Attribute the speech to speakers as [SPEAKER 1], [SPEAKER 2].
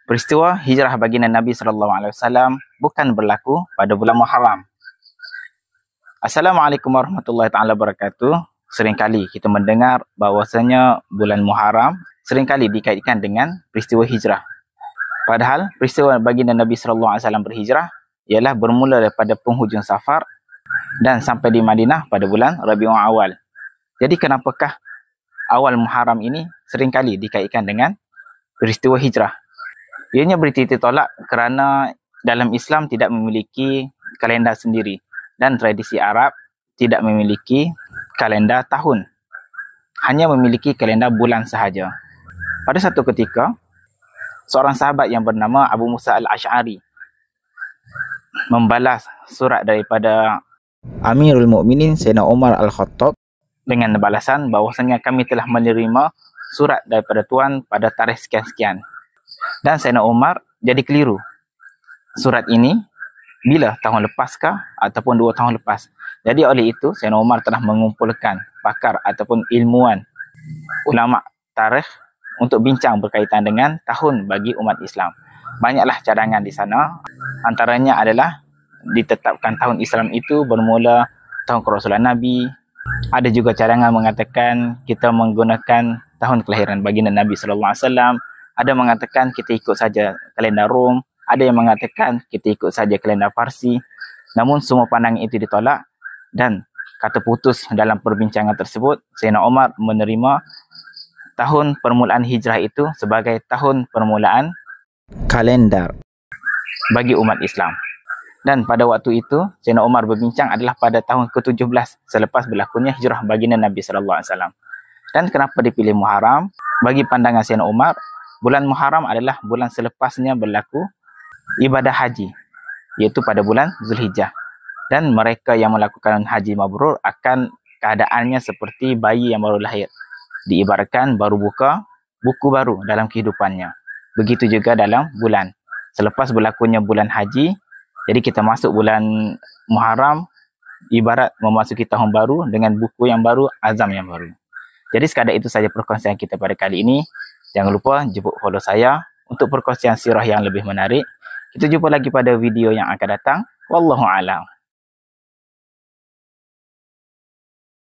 [SPEAKER 1] Peristiwa hijrah baginda Nabi SAW bukan berlaku pada bulan Muharram. Assalamualaikum warahmatullahi taala wabarakatuh. Seringkali kita mendengar bahawasanya bulan Muharram seringkali dikaitkan dengan peristiwa hijrah. Padahal peristiwa baginda Nabi SAW berhijrah ialah bermula daripada penghujung Safar dan sampai di Madinah pada bulan Rabiul Awal. Jadi kenapakah awal Muharram ini seringkali dikaitkan dengan peristiwa hijrah? Ianya bertitik tolak kerana dalam Islam tidak memiliki kalender sendiri dan tradisi Arab tidak memiliki kalender tahun. Hanya memiliki kalender bulan sahaja. Pada satu ketika, seorang sahabat yang bernama Abu Musa Al-Ash'ari membalas surat daripada Amirul Mukminin Sayyidina Umar Al-Khattab dengan balasan bahawasanya kami telah menerima surat daripada Tuan pada tarikh sekian-sekian. Dan Sayyidina Umar jadi keliru. Surat ini bila tahun lepaskah ataupun 2 tahun lepas. Jadi oleh itu Sayyidina Umar telah mengumpulkan pakar ataupun ilmuwan ulama tarikh untuk bincang berkaitan dengan tahun bagi umat Islam. Banyaklah cadangan di sana. Antaranya adalah ditetapkan tahun Islam itu bermula tahun kerasulan Nabi. Ada juga cadangan mengatakan kita menggunakan tahun kelahiran baginda Nabi SAW. Ada mengatakan kita ikut saja kalender Rom. Ada yang mengatakan kita ikut saja kalender Parsi. Namun semua pandangan itu ditolak dan kata putus dalam perbincangan tersebut, Sayyidina Umar menerima tahun permulaan hijrah itu sebagai tahun permulaan kalender bagi umat Islam. Dan pada waktu itu, Sayyidina Umar berbincang adalah pada tahun ke-17 selepas berlakunya hijrah baginda Nabi SAW. Dan kenapa dipilih Muharram? Bagi pandangan Sayyidina Umar, bulan Muharram adalah bulan selepasnya berlaku ibadah haji, iaitu pada bulan Zulhijjah. Dan mereka yang melakukan haji mabrur akan keadaannya seperti bayi yang baru lahir. Diibaratkan baru buka buku baru dalam kehidupannya. Begitu juga dalam bulan. Selepas berlakunya bulan haji, jadi kita masuk bulan Muharram, ibarat memasuki tahun baru dengan buku yang baru, azam yang baru. Jadi sekadar itu saja perkongsian kita pada kali ini. Jangan lupa jemput follow saya untuk perkongsian sirah yang lebih menarik. Kita jumpa lagi pada video yang akan datang. Wallahu a'lam.